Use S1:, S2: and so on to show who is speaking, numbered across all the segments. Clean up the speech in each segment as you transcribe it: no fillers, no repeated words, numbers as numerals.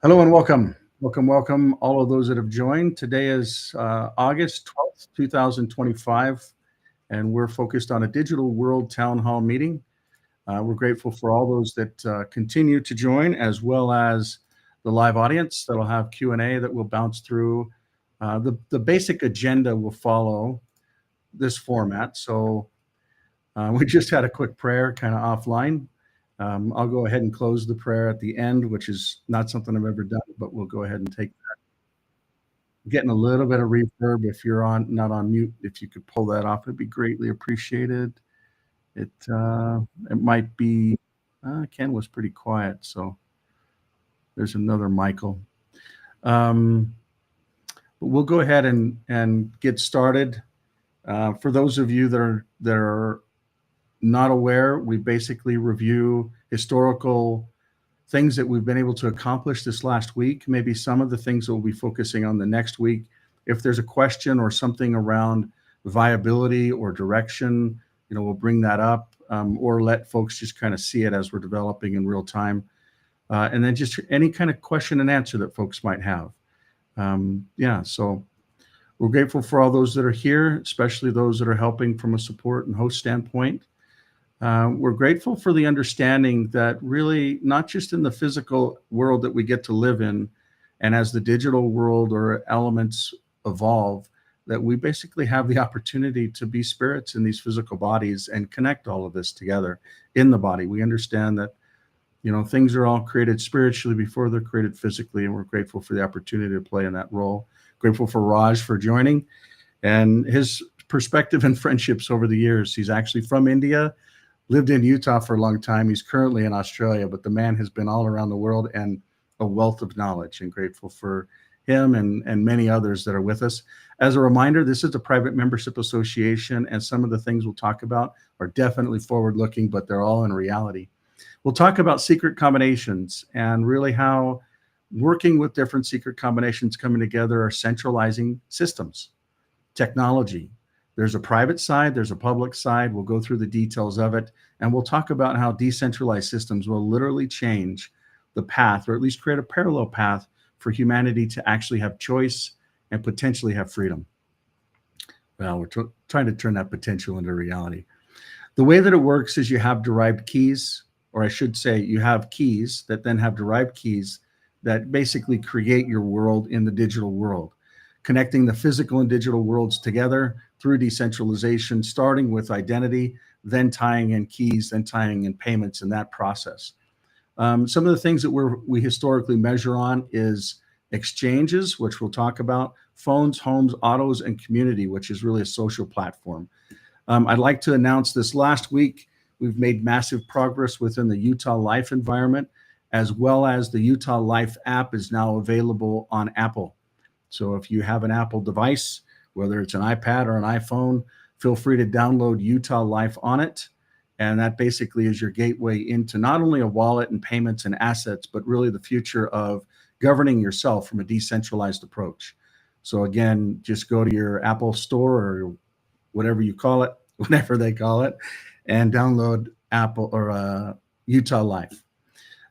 S1: Hello and welcome. Welcome, all of those that have joined. Today is August 12th, 2025, and we're focused on a digital world town hall meeting. We're grateful for all those that continue to join, as well as the live audience that'll have Q&A that will bounce through. The basic agenda will follow this format. So we just had a quick prayer kind of offline. I'll go ahead and close the prayer at the end, which is not something I've ever done, but we'll go ahead and take that. Getting a little bit of reverb. If you're not on mute, if you could pull that off, it'd be greatly appreciated. It might be, Ken was pretty quiet, so there's another Michael. But we'll go ahead and get started. For those of you that are not aware, we basically review historical things that we've been able to accomplish this last week, maybe some of the things that we'll be focusing on the next week. If there's a question or something around viability or direction, we'll bring that up, or let folks just kind of see it as we're developing in real time. And then just any kind of question and answer that folks might have. So we're grateful for all those that are here, especially those that are helping from a support and host standpoint. We're grateful for the understanding that really not just in the physical world that we get to live in, and as the digital world or elements evolve, that we basically have the opportunity to be spirits in these physical bodies and connect all of this together in the body. We understand that, things are all created spiritually before they're created physically, and we're grateful for the opportunity to play in that role. Grateful for Raj for joining and his perspective and friendships over the years. He's actually from India, lived in Utah for a long time. He's currently in Australia, but the man has been all around the world and a wealth of knowledge, and grateful for him and many others that are with us. As a reminder, this is a private membership association, and some of the things we'll talk about are definitely forward-looking, but they're all in reality. We'll talk about secret combinations and really how working with different secret combinations coming together are centralizing systems, technology. There's a private side, there's a public side. We'll go through the details of it, and we'll talk about how decentralized systems will literally change the path, or at least create a parallel path for humanity to actually have choice and potentially have freedom. Well, we're trying to turn that potential into reality. The way that it works is you have derived keys, or I should say you have keys that then have derived keys that basically create your world in the digital world, connecting the physical and digital worlds together through decentralization, starting with identity, then tying in keys, then tying in payments in that process. Some of the things that we historically measure on is exchanges, which we'll talk about, phones, homes, autos, and community, which is really a social platform. I'd like to announce this last week, we've made massive progress within the Utah Life environment, as well as the Utah Life app is now available on Apple. So if you have an Apple device, whether it's an iPad or an iPhone, feel free to download Utah Life on it. And that basically is your gateway into not only a wallet and payments and assets, but really the future of governing yourself from a decentralized approach. So again, just go to your Apple store or whatever you call it, whatever they call it, and download Apple or Utah Life.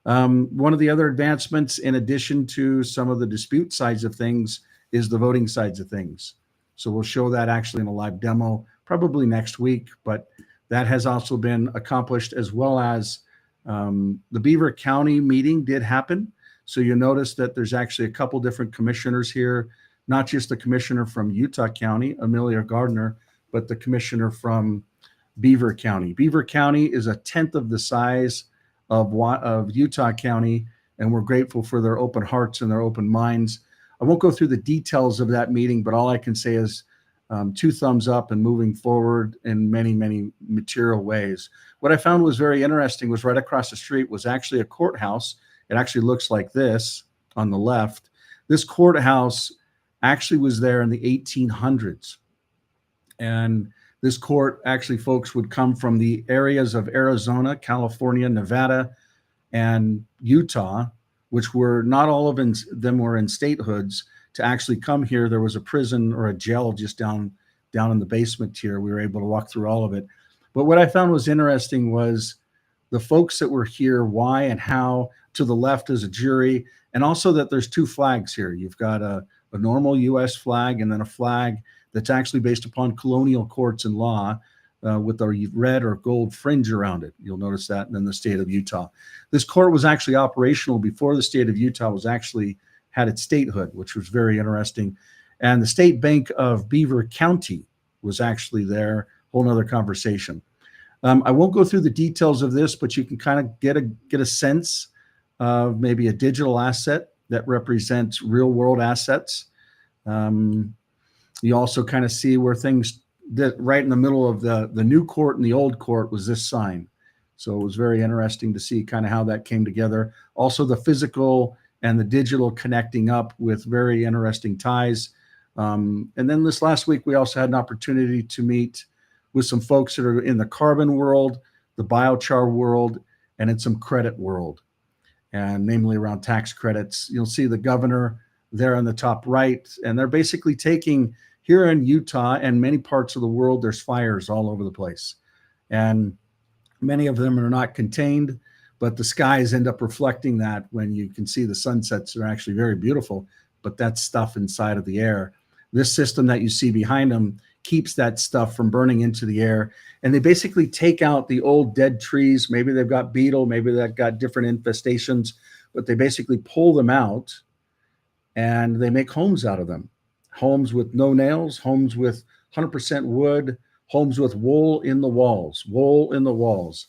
S1: One of the other advancements, in addition to some of the dispute sides of things, is the voting sides of things. So we'll show that actually in a live demo, probably next week, but that has also been accomplished, as well as the Beaver County meeting did happen. So you'll notice that there's actually a couple different commissioners here, not just the commissioner from Utah County, Amelia Gardner, but the commissioner from Beaver County. Beaver County is 1/10 of the size of Utah County, and we're grateful for their open hearts and their open minds. I won't go through the details of that meeting, but all I can say is 2 thumbs up and moving forward in many, many material ways. What I found was very interesting was right across the street was actually a courthouse. It actually looks like this on the left. This courthouse actually was there in the 1800s. And this court, actually, folks would come from the areas of Arizona, California, Nevada, and Utah, which were not all of them were in statehoods. To actually come here, there was a prison or a jail just down in the basement here. We were able to walk through all of it. But what I found was interesting was the folks that were here, why and how to the left is a jury, and also that there's two flags here. You've got a normal U.S. flag and then a flag that's actually based upon colonial courts and law with a red or gold fringe around it. You'll notice that in the state of Utah. This court was actually operational before the state of Utah was actually had its statehood, which was very interesting. And the State Bank of Beaver County was actually there. Whole nother conversation. I won't go through the details of this, but you can kind of get a sense of maybe a digital asset that represents real world assets. You also kind of see where things that right in the middle of the new court and the old court was this sign. So it was very interesting to see kind of how that came together. Also the physical and the digital connecting up with very interesting ties. And then this last week, we also had an opportunity to meet with some folks that are in the carbon world, the biochar world, and in some credit world, and namely around tax credits. You'll see the governor there on the top right, and they're basically taking here in Utah and many parts of the world, there's fires all over the place. And many of them are not contained, but the skies end up reflecting that when you can see the sunsets are actually very beautiful, but that's stuff inside of the air. This system that you see behind them keeps that stuff from burning into the air. And they basically take out the old dead trees. Maybe they've got beetle, maybe they've got different infestations, but they basically pull them out and they make homes out of them. Homes with no nails, homes with 100% wood, homes with wool in the walls, wool in the walls.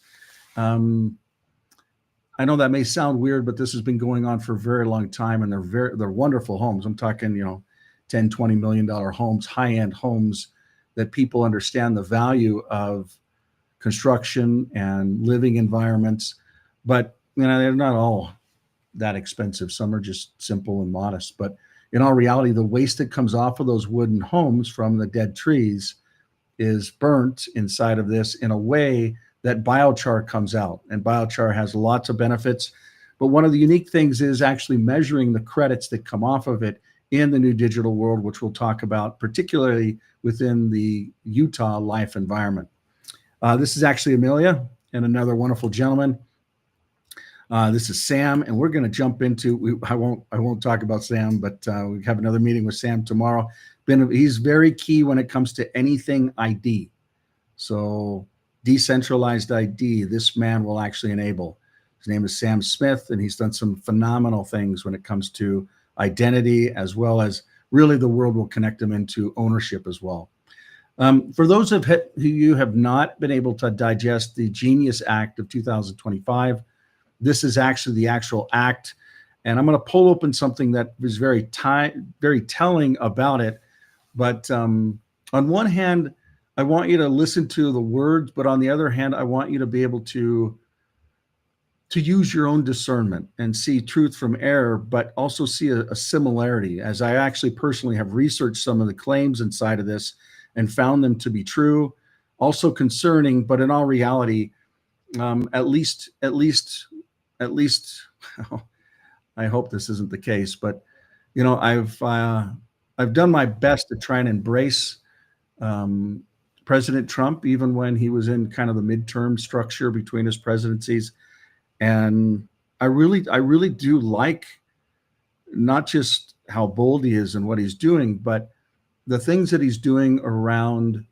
S1: I know that may sound weird, but this has been going on for a very long time, and they're wonderful homes. I'm talking, $10, $20 million homes, high-end homes that people understand the value of construction and living environments. But they're not all that expensive. Some are just simple and modest. But in all reality, the waste that comes off of those wooden homes from the dead trees is burnt inside of this in a way that biochar comes out. And biochar has lots of benefits. But one of the unique things is actually measuring the credits that come off of it in the new digital world, which we'll talk about, particularly within the Utah life environment. This is actually Amelia and another wonderful gentleman. This is Sam, and we're going to jump into. I won't talk about Sam, but we have another meeting with Sam tomorrow. He's very key when it comes to anything ID. So decentralized ID, this man will actually enable. His name is Sam Smith, and he's done some phenomenal things when it comes to identity, as well as really the world will connect him into ownership as well. For those of you have not been able to digest the Genius Act of 2025, this is actually the actual act. And I'm going to pull open something that was very telling about it. But on one hand, I want you to listen to the words, but on the other hand, I want you to be able to use your own discernment and see truth from error, but also see a similarity, as I actually personally have researched some of the claims inside of this and found them to be true, also concerning, but in all reality, at least, I hope this isn't the case, but I've done my best to try and embrace President Trump, even when he was in kind of the midterm structure between his presidencies. And I really do like not just how bold he is and what he's doing, but the things that he's doing around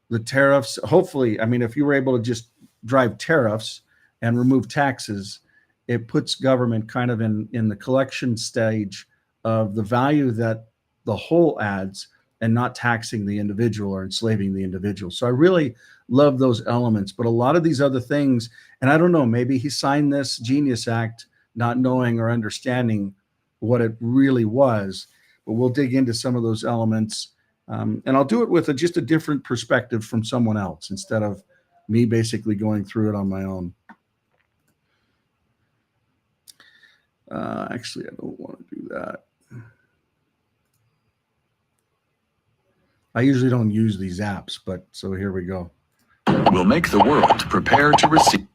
S1: the tariffs. Hopefully, if you were able to just drive tariffs and remove taxes, it puts government kind of in the collection stage of the value that the whole adds, and not taxing the individual or enslaving the individual. So I really love those elements. But a lot of these other things, and I don't know, maybe he signed this Genius Act not knowing or understanding what it really was, but we'll dig into some of those elements. And I'll do it with just a different perspective from someone else instead of me basically going through it on my own. Actually, I don't want to do that. I usually don't use these apps, but so here we go.
S2: Will make the world prepare to receive.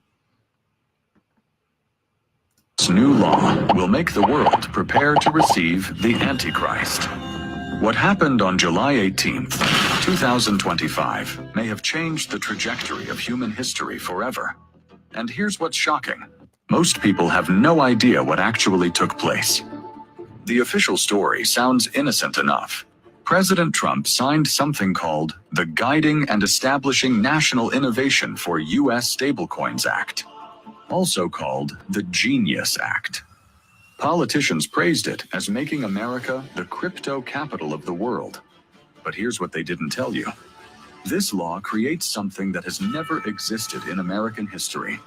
S2: This new law will make the world prepare to receive the Antichrist. What happened on July 18th, 2025 may have changed the trajectory of human history forever. And here's what's shocking. Most people have no idea what actually took place. The official story sounds innocent enough. President Trump signed something called the Guiding and Establishing National Innovation for U.S. Stablecoins Act, also called the Genius Act. Politicians praised it as making America the crypto capital of the world. But here's what they didn't tell you. This law creates something that has never existed in American history.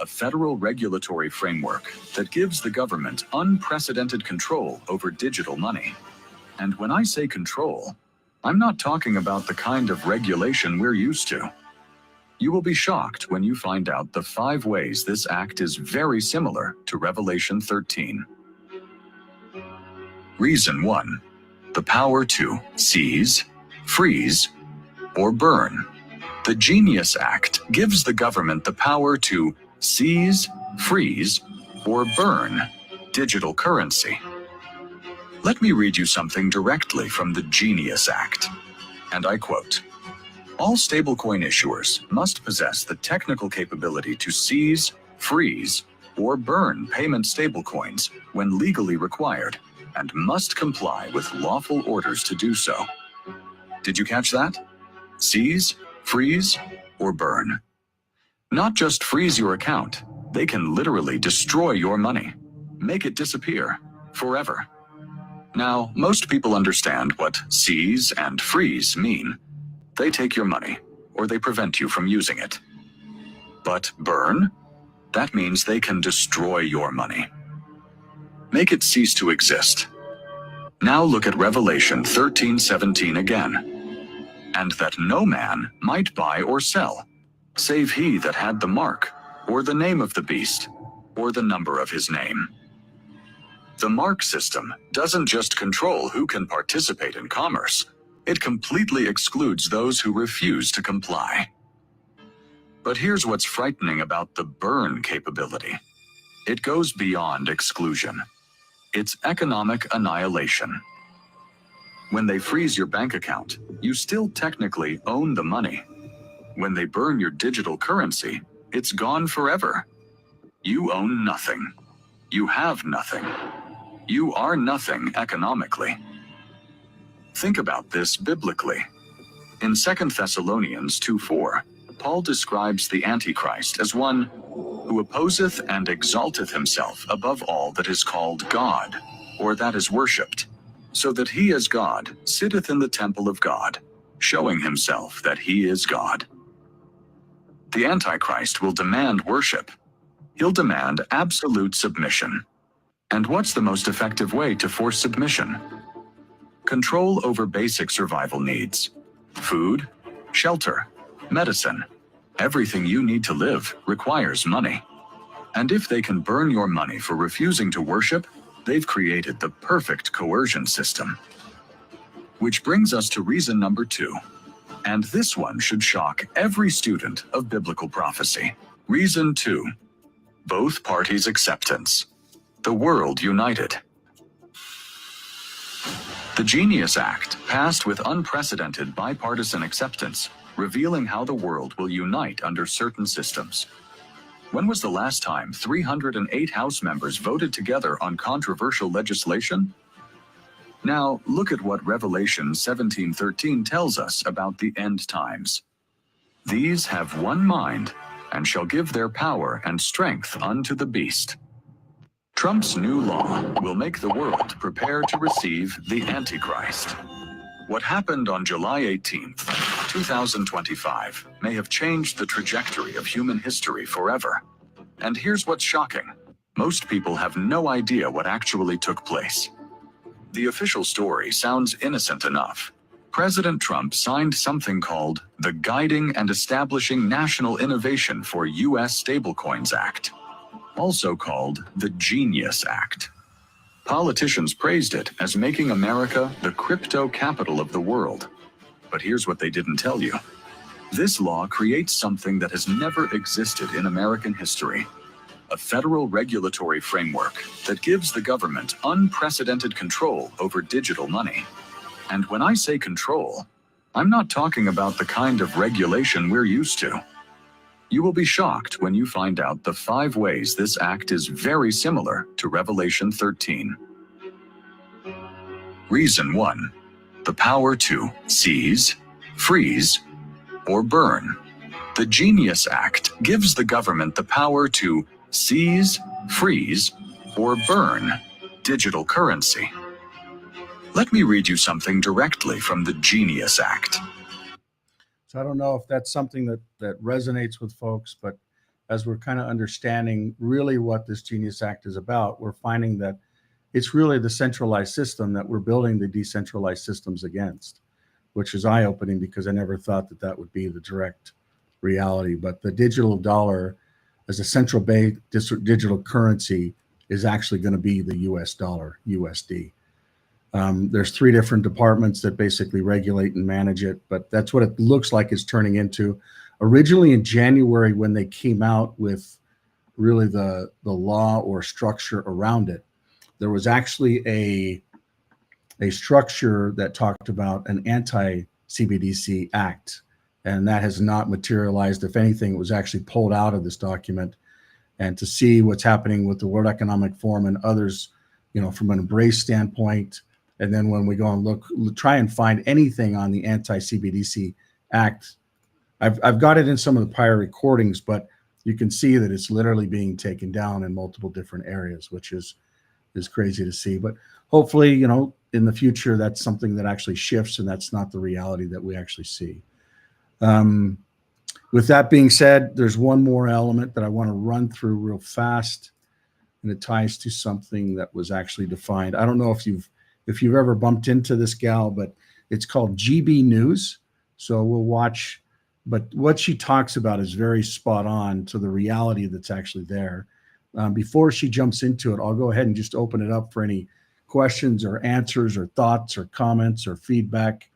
S2: A federal regulatory framework that gives the government unprecedented control over digital money. And when I say control, I'm not talking about the kind of regulation we're used to. You will be shocked when you find out the 5 ways this act is very similar to Revelation 13. Reason 1. The power to seize, freeze, or burn. The Genius Act gives the government the power to seize, freeze, or burn digital currency. Let me read you something directly from the Genius Act, and I quote, "All stablecoin issuers must possess the technical capability to seize, freeze, or burn payment stablecoins when legally required, and must comply with lawful orders to do so." Did you catch that? Seize, freeze, or burn. Not just freeze your account, they can literally destroy your money, make it disappear forever. Now, most people understand what seize and freeze mean. They take your money, or they prevent you from using it. But burn? That means they can destroy your money. Make it cease to exist. Now look at Revelation 13:17 again. "And that no man might buy or sell, save he that had the mark, or the name of the beast, or the number of his name." The mark system doesn't just control who can participate in commerce, it completely excludes those who refuse to comply. But here's what's frightening about the burn capability. It goes beyond exclusion. It's economic annihilation. When they freeze your bank account, you still technically own the money. When they burn your digital currency, it's gone forever. You own nothing. You have nothing. You are nothing economically. Think about this biblically. In 2 Thessalonians 2:4, Paul describes the Antichrist as one who opposeth and exalteth himself above all that is called God, or that is worshipped, so that he as God sitteth in the temple of God, showing himself that he is God. The Antichrist will demand worship. He'll demand absolute submission. And what's the most effective way to force submission? Control over basic survival needs. Food, shelter, medicine. Everything you need to live requires money. And if they can burn your money for refusing to worship, they've created the perfect coercion system. Which brings us to reason number 2. And this one should shock every student of biblical prophecy. Reason 2. Both parties' acceptance. The world united. The Genius Act passed with unprecedented bipartisan acceptance, revealing how the world will unite under certain systems. When was the last time 308 House members voted together on controversial legislation? Now, look at what Revelation 17:13 tells us about the end times. "These have one mind, and shall give their power and strength unto the beast." Trump's new law will make the world prepare to receive the Antichrist. What happened on July 18th, 2025, may have changed the trajectory of human history forever. And here's what's shocking. Most people have no idea what actually took place. The official story sounds innocent enough. President Trump signed something called the Guiding and Establishing National Innovation for U.S. Stablecoins Act, also called the Genius Act. Politicians praised it as making America the crypto capital of the world. But here's what they didn't tell you. This law creates something that has never existed in American history. A federal regulatory framework that gives the government unprecedented control over digital money. And when I say control, I'm not talking about the kind of regulation we're used to. You will be shocked when you find out the 5 ways this act is very similar to Revelation 13. Reason 1. The power to seize, freeze, or burn. The Genius Act gives the government the power to seize, freeze, or burn digital currency. Let me read you something directly from the Genius Act.
S1: So I don't know if that's something that resonates with folks, but as we're kind of understanding really what this Genius Act is about, we're finding that it's really the centralized system that we're building the decentralized systems against, which is eye-opening because I never thought that that would be the direct reality. But the digital dollar as a central bank digital currency is actually going to be the US dollar, USD. There's 3 different departments that basically regulate and manage it, but that's what it looks like it's turning into. Originally in January, when they came out with really the law or structure around it, there was actually a structure that talked about an anti-CBDC act, and that has not materialized. If anything, it was actually pulled out of this document. And to see what's happening with the World Economic Forum and others, you know, from an embrace standpoint, and then when we go and look, try and find anything on the anti-CBDC act, I've got it in some of the prior recordings, but you can see that it's literally being taken down in multiple different areas, which is crazy to see. But hopefully, you know, in the future, that's something that actually shifts, and that's not the reality that we actually see. With that being said, there's one more element that I want to run through real fast, and it ties to something that was actually defined. I don't know if you've ever bumped into this gal, but it's called GB News. So we'll watch, but what she talks about is very spot on to the reality that's actually there. Before she jumps into it, I'll go ahead and just open it up for any questions or answers or thoughts or comments or feedback,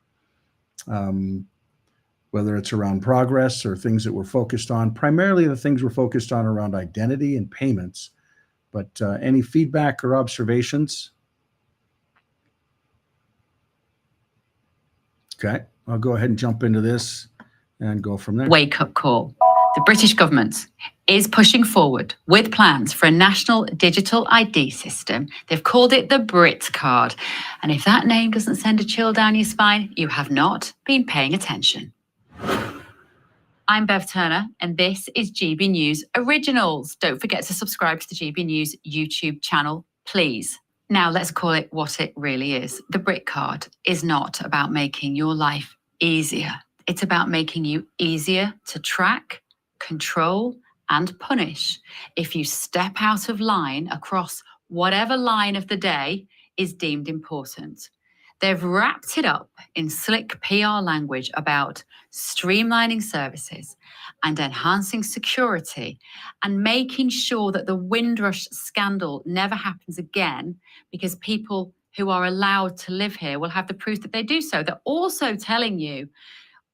S1: whether it's around progress or things that we're focused on. Primarily the things we're focused on around identity and payments, but any feedback or observations? Okay, I'll go ahead and jump into this and go from there.
S3: Wake-up call. The British government is pushing forward with plans for a national digital ID system. They've called it the Brit Card. And if that name doesn't send a chill down your spine, you have not been paying attention. I'm Bev Turner, and this is GB News Originals. Don't forget to subscribe to the GB News YouTube channel, please. Now let's call it what it really is. The Brit Card is not about making your life easier. It's about making you easier to track, control, and punish if you step out of line across whatever line of the day is deemed important. They've wrapped it up in slick PR language about streamlining services and enhancing security and making sure that the Windrush scandal never happens again, because people who are allowed to live here will have the proof that they do so. They're also telling you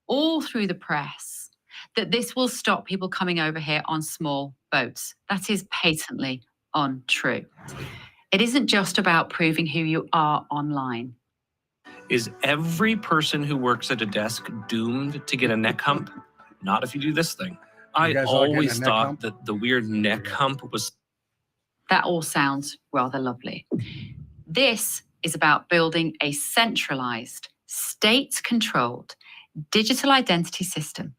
S3: all through the press that this will stop people coming over here on small boats. That is patently untrue. It isn't just about proving who you are online.
S4: Is every person who works at a desk doomed to get a neck hump? Not if you do this thing. I always thought that the weird neck hump was...
S3: That all sounds rather lovely. This is about building a centralized, state-controlled digital identity system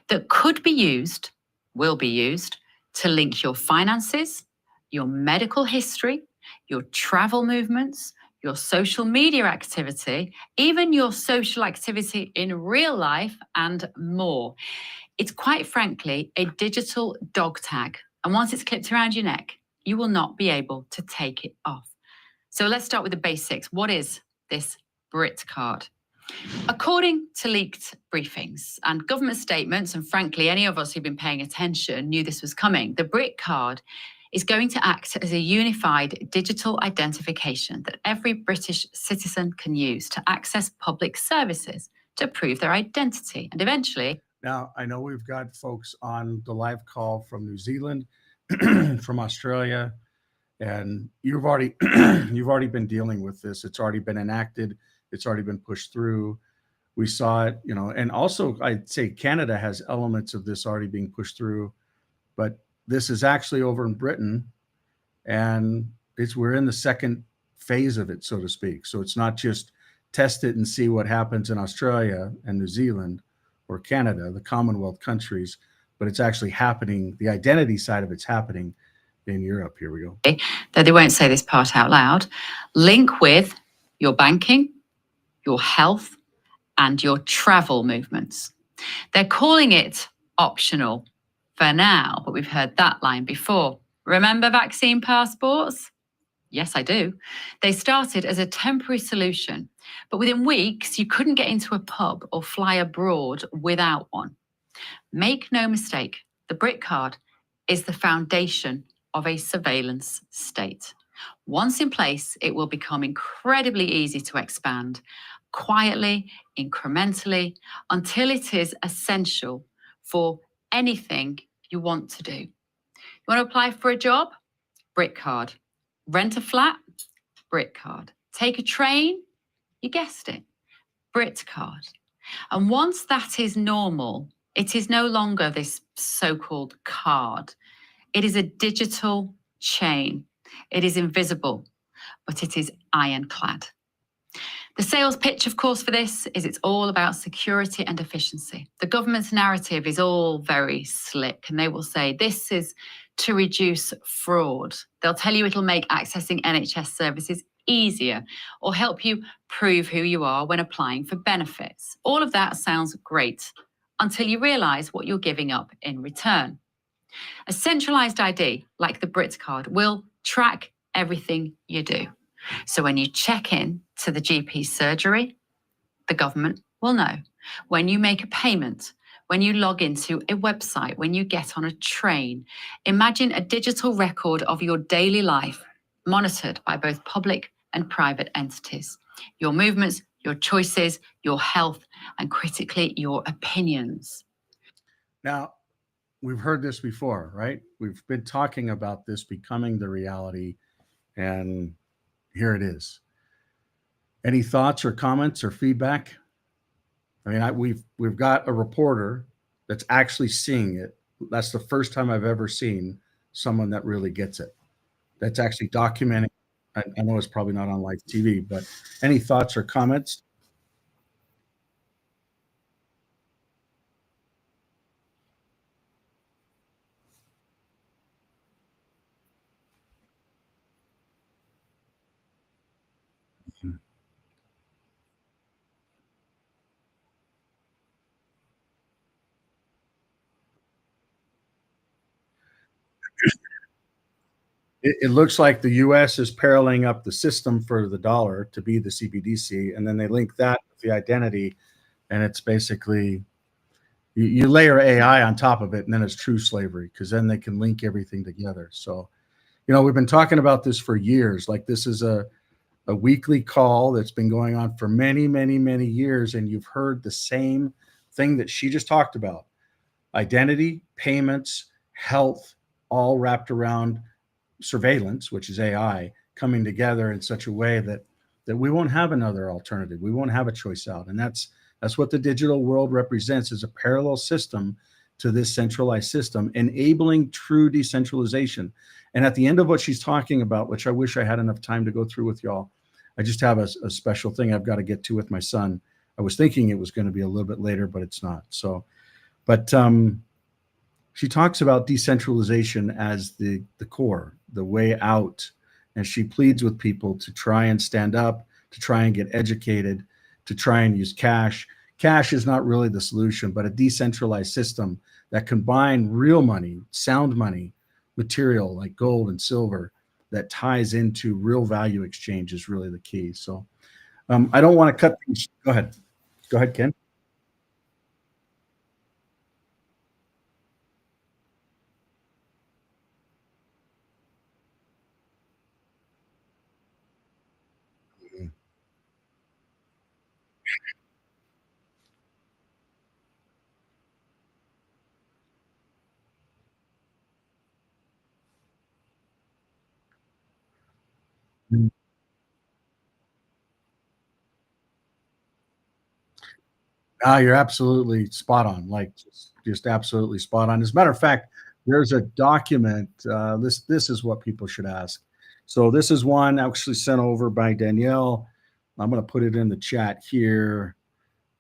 S3: that could be used, will be used, to link your finances, your medical history, your travel movements, your social media activity, even your social activity in real life, and more. It's quite frankly a digital dog tag. And once it's clipped around your neck, you will not be able to take it off. So let's start with the basics. What is this Brit Card? According to leaked briefings and government statements, and frankly, any of us who've been paying attention knew this was coming, the Brit Card is going to act as a unified digital identification that every British citizen can use to access public services to prove their identity and eventually...
S1: Now, I know we've got folks on the live call from New Zealand, from Australia, and you've already been dealing with this. It's already been enacted. It's already been pushed through. We saw it, you know, and also I'd say Canada has elements of this already being pushed through. but this is actually over in Britain, and we're in the second phase of it, so to speak. So it's not just test it and see what happens in Australia and New Zealand or Canada, the Commonwealth countries, but it's actually happening. The identity side of it's happening in Europe. Here we go.
S3: Though they won't say this part out loud, link with your banking, your health, and your travel movements. They're calling it optional for now, but we've heard that line before. Remember vaccine passports? Yes, I do. They started as a temporary solution, but within weeks, you couldn't get into a pub or fly abroad without one. Make no mistake, the Brit card is the foundation of a surveillance state. Once in place, it will become incredibly easy to expand, quietly, incrementally, until it is essential for anything you want to do. You want to apply for a job? Brit card. Rent a flat? Brit card. Take a train? You guessed it, Brit card. And once that is normal, it is no longer this so-called card. It is a digital chain. It is invisible, but it is ironclad. The sales pitch, of course, for this is it's all about security and efficiency. The government's narrative is all very slick, and they will say this is to reduce fraud. They'll tell you it'll make accessing NHS services easier or help you prove who you are when applying for benefits. All of that sounds great until you realise what you're giving up in return. A centralised ID, like the Brit card, will track everything you do. So when you check in to the GP surgery, the government will know. When you make a payment, when you log into a website, when you get on a train, imagine a digital record of your daily life monitored by both public and private entities. Your movements, your choices, your health, and critically, your opinions.
S1: Now, we've heard this before, right? We've been talking about this becoming the reality, and here it is. Any thoughts or comments or feedback? I mean, we've got a reporter that's actually seeing it. That's the first time I've ever seen someone that really gets it. That's actually documenting. I know it's probably not on live TV, but any thoughts or comments? It looks like the U.S. is paralleling up the system for the dollar to be the CBDC, and then they link that with the identity, and it's basically you layer AI on top of it, and then it's true slavery because then they can link everything together. So, we've been talking about this for years. Like this is a weekly call that's been going on for many, many, many years, and you've heard the same thing that she just talked about: identity, payments, health, all wrapped around surveillance, which is AI, coming together in such a way that we won't have another alternative. We won't have a choice out. And that's what the digital world represents, is a parallel system to this centralized system, enabling true decentralization. And at the end of what she's talking about, which I wish I had enough time to go through with y'all, I just have a special thing I've got to get to with my son. I was thinking it was going to be a little bit later, but it's not. So, but she talks about decentralization as the core, the way out. And she pleads with people to try and stand up, to try and get educated, to try and use cash. Cash is not really the solution, but a decentralized system that combine real money, sound money, material like gold and silver that ties into real value exchange is really the key. So I don't want to cut things. Go ahead. Go ahead, Ken. You're absolutely spot on. Like just absolutely spot on. As a matter of fact, there's a document. This is what people should ask. So this is one actually sent over by Danielle. I'm going to put it in the chat here.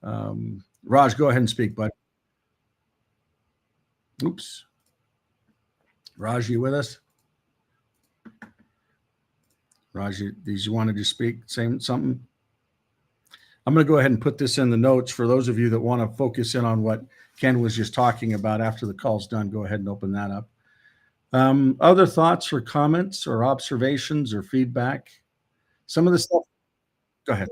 S1: Raj, go ahead and speak, bud. Oops. Raj, you with us? Raj, did you wanted to speak? Say something? I'm going to go ahead and put this in the notes for those of you that want to focus in on what Ken was just talking about after the call's done. Go ahead and open that up. Other thoughts or comments or observations or feedback? Some of the stuff. Go ahead.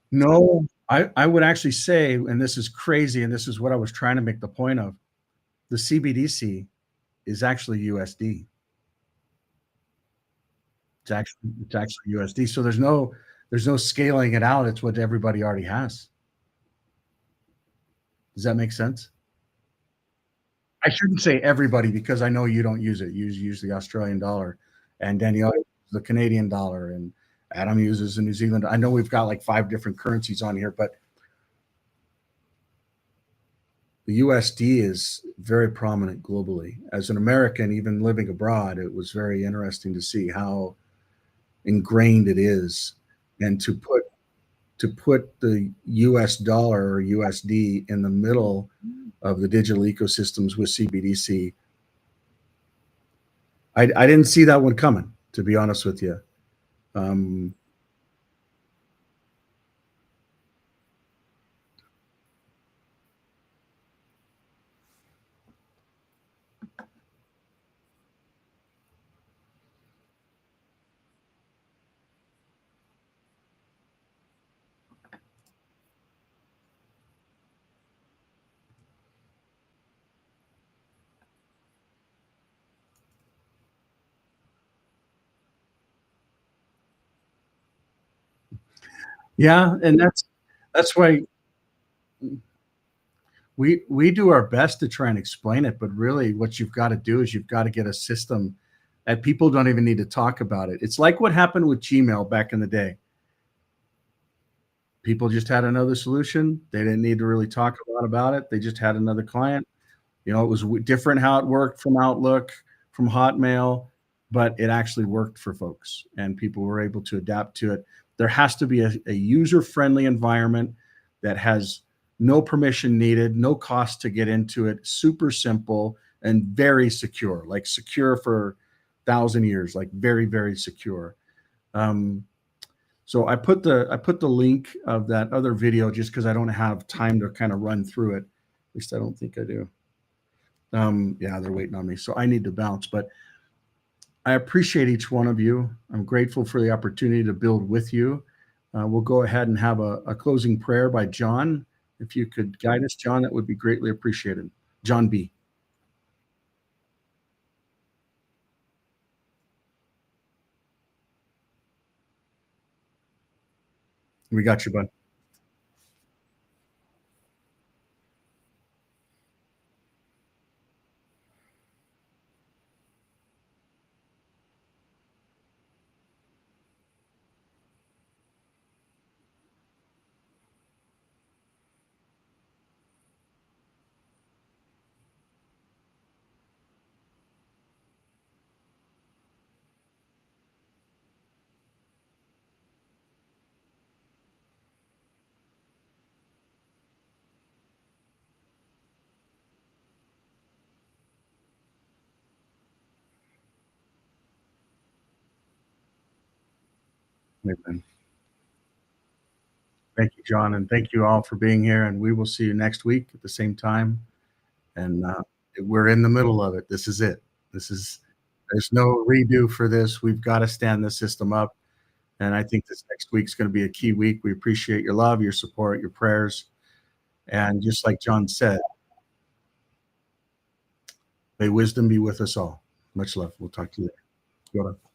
S1: No, I would actually say, and this is crazy, and this is what I was trying to make the point of, the CBDC is actually USD. It's actually USD. So there's no scaling it out. It's what everybody already has. Does that make sense? I shouldn't say everybody because I know you don't use it. You use the Australian dollar, and Danielle uses the Canadian dollar, and Adam uses the New Zealand. I know we've got like 5 different currencies on here, but the USD is very prominent globally. As an American, even living abroad, it was very interesting to see how ingrained it is, and to put the US dollar or USD in the middle of the digital ecosystems with CBDC. I didn't see that one coming, to be honest with you. Yeah, and that's why we do our best to try and explain it, but really what you've got to do is you've got to get a system that people don't even need to talk about it. It's like what happened with Gmail back in the day. People just had another solution. They didn't need to really talk a lot about it. They just had another client. You know, it was different how it worked from Outlook, from Hotmail, but it actually worked for folks and people were able to adapt to it. There has to be a user-friendly environment that has no permission needed, no cost to get into it, super simple and very secure, like secure for 1,000 years, like very, very secure. So I put the link of that other video just because I don't have time to kind of run through it. At least I don't think I do. Yeah, they're waiting on me, so I need to bounce. But I appreciate each one of you. I'm grateful for the opportunity to build with you. We'll go ahead and have a closing prayer by John. If you could guide us, John, that would be greatly appreciated. John B. We got you, bud. Amen. Thank you, John, and thank you all for being here. And we will see you next week at the same time. And we're in the middle of it. This is it. There's no redo for this. We've got to stand the system up. And I think this next week's going to be a key week. We appreciate your love, your support, your prayers. And just like John said, may wisdom be with us all. Much love. We'll talk to you later. Go to.